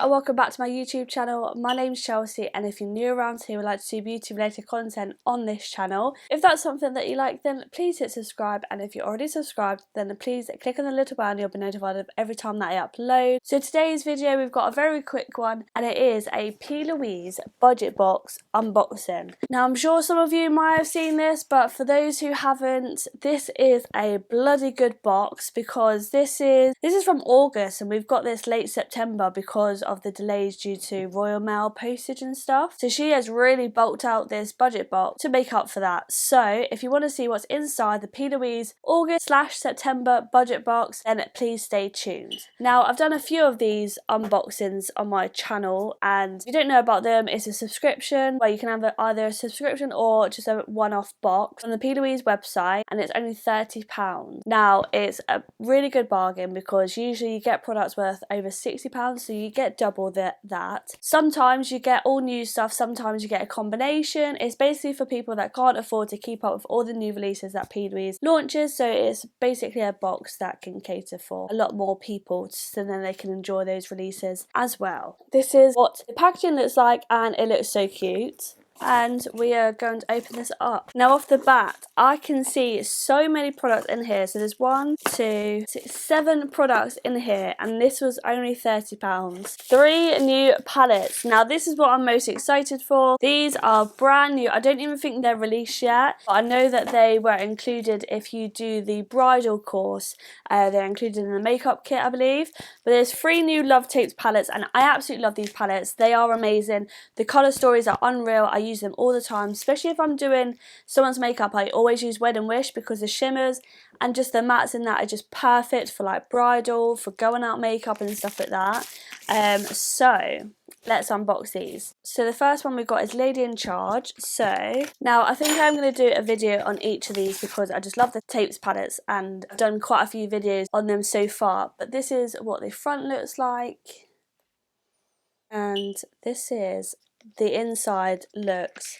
and welcome back to my YouTube channel. My name's Chelsea, and if you're new around here and would like to see beauty related content on this channel, if that's something that you like, then please hit subscribe, and if you're already subscribed, then please click on the little bell and you'll be notified of every time that I upload. So today's video, we've got a very quick one, and it is a p.louise budget box unboxing. Now I'm sure some of you might have seen this, but for those who haven't, this is a bloody good box because this is from August, and we've got this late September because of the delays due to Royal Mail postage and stuff. So she has really bulked out this budget box to make up for that. So if you want to see what's inside the p.louise August/September budget box, then please stay tuned. Now I've done a few of these unboxings on my channel, and if you don't know about them, it's a subscription where you can have either a subscription or just a one-off box on the p.louise website, and it's only £30. Now it's a really good bargain because usually you get products worth over £60, so you get double that. Sometimes you get all new stuff, sometimes you get a combination. It's basically for people that can't afford to keep up with all the new releases that p.louise launches, so it's basically a box that can cater for a lot more people, so then they can enjoy those releases as well. This is what the packaging looks like, and it looks so cute. And we are going to open this up. Now off the bat, I can see so many products in here. So there's 1, 2, 6, 7 products in here, and this was only £30. 3 new palettes. Now this is what I'm most excited for. These are brand new. I don't even think they're released yet, but I know that they were included if you do the bridal course. They're included in the makeup kit, I believe. But there's 3 new Love Tapes palettes, and I absolutely love these palettes. They are amazing. The colour stories are unreal. I use them all the time, especially if I'm doing someone's makeup. I always use Wedding Wish because the shimmers and just the mattes in that are just perfect for like bridal, for going out makeup and stuff like that. So let's unbox these. So the first one we've got is Lady in Charge. So now I think I'm going to do a video on each of these because I just love the tapes palettes, and I've done quite a few videos on them so far. But this is what the front looks like, and this is the inside. Looks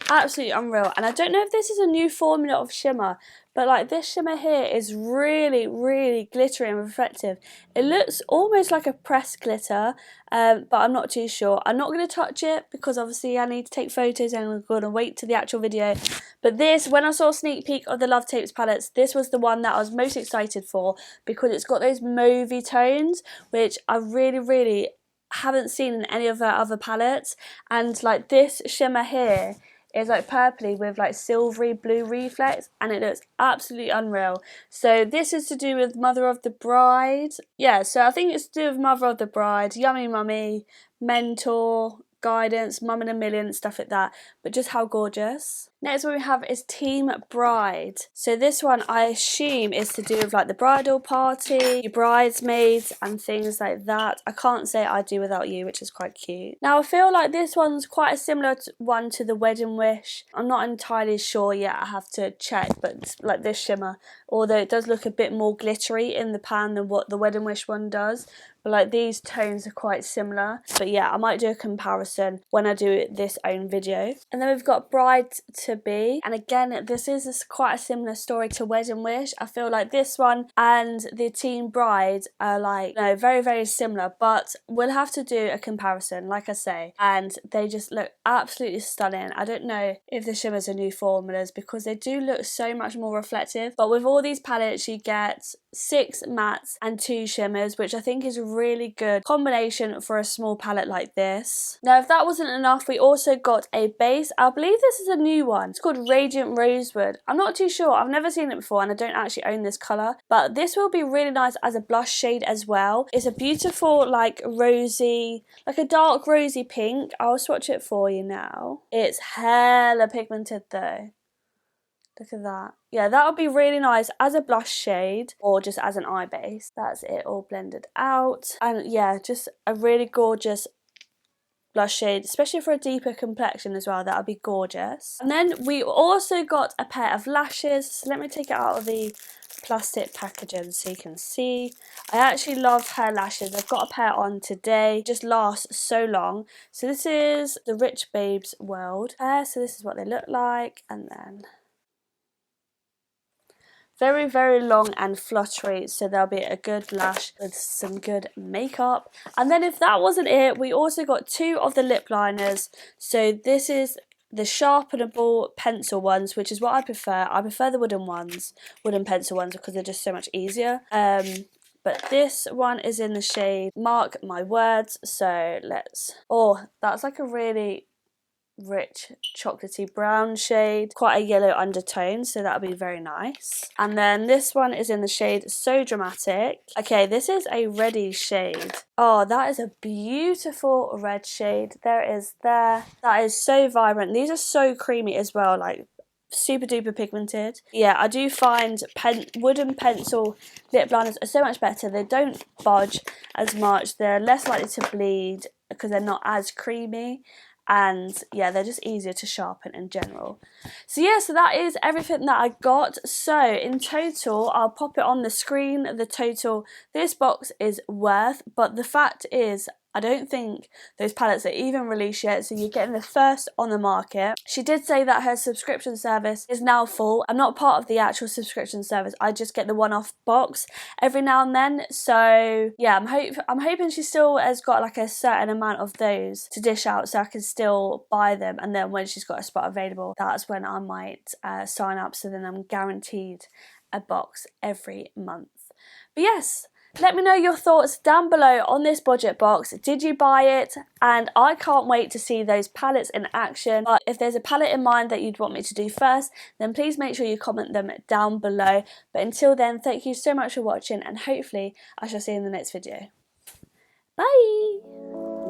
absolutely unreal, and I don't know if this is a new formula of shimmer, but like this shimmer here is really glittery and reflective. It looks almost like a pressed glitter, but I'm not too sure. I'm not going to touch it because obviously I need to take photos and I'm going to wait to the actual video. But this, when I saw a sneak peek of the Love Tapes palettes, this was the one that I was most excited for because it's got those mauvey tones, which I really haven't seen in any of her other palettes. And like this shimmer here is like purpley with like silvery blue reflex, and it looks absolutely unreal. So this is to do with Mother of the Bride. Yeah, so I think it's to do with Mother of the Bride, Yummy Mummy, Mentor, Guidance, Mum in a Million, stuff like that. But just how gorgeous. Next one we have is Team Bride. So this one I assume is to do with like the bridal party, your bridesmaids and things like that. I can't say I do without you, which is quite cute. Now I feel like this one's quite a similar one to the Wedding Wish. I'm not entirely sure yet, I have to check, but it's like this shimmer, although it does look a bit more glittery in the pan than what the Wedding Wish one does. But like these tones are quite similar. But yeah, I might do a comparison when I do this own video. And then we've got Bride to Be, and again this is quite a similar story to Wedding Wish. I feel like this one and the Team Bride are like, no, very similar, but we'll have to do a comparison like I say, and they just look absolutely stunning. I don't know if the shimmers are new formulas because they do look so much more reflective, but with all these palettes you get 6 mattes and 2 shimmers, which I think is a really good combination for a small palette like this. Now if that wasn't enough, we also got a base. I believe this is a new one. It's called Radiant Rosewood. I'm not too sure, I've never seen it before, and I don't actually own this colour, but this will be really nice as a blush shade as well. It's a beautiful like rosy, like a dark rosy pink. I'll swatch it for you now. It's hella pigmented though. Look at that. Yeah, that would be really nice as a blush shade or just as an eye base. That's it all blended out. And yeah, just a really gorgeous blush shade, especially for a deeper complexion as well. That would be gorgeous. And then we also got a pair of lashes. So let me take it out of the plastic packaging so you can see. I actually love her lashes. I've got a pair on today. Just last so long. So this is the Rich Babes World pair. So this is what they look like. And then Very, very long and fluttery, so there'll be a good lash with some good makeup. And then if that wasn't it, we also got 2 of the lip liners. So this is the sharpenable pencil ones, which is what I prefer. I prefer the wooden pencil ones, because they're just so much easier. But this one is in the shade Mark My Words. So that's like a really rich chocolatey brown shade, quite a yellow undertone, so that'll be very nice. And then this one is in the shade So Dramatic. Okay, this is a reddy shade. Oh, that is a beautiful red shade. There it is there. That is so vibrant. These are so creamy as well, like super duper pigmented. Yeah, I do find wooden pencil lip liners are so much better. They don't budge as much. They're less likely to bleed because they're not as creamy. And yeah, they're just easier to sharpen in general. So yeah, so that is everything that I got. So in total, I'll pop it on the screen, the total this box is worth. But the fact is, I don't think those palettes are even released yet, so you're getting the first on the market. She did say that her subscription service is now full. I'm not part of the actual subscription service. I just get the one-off box every now and then. So yeah, I'm hoping she still has got like a certain amount of those to dish out, so I can still buy them. And then when she's got a spot available, that's when I might sign up. So then I'm guaranteed a box every month. But yes, let me know your thoughts down below on this budget box. Did you buy it? And I can't wait to see those palettes in action. But if there's a palette in mind that you'd want me to do first, then please make sure you comment them down below. But until then, thank you so much for watching, and hopefully I shall see you in the next video. Bye!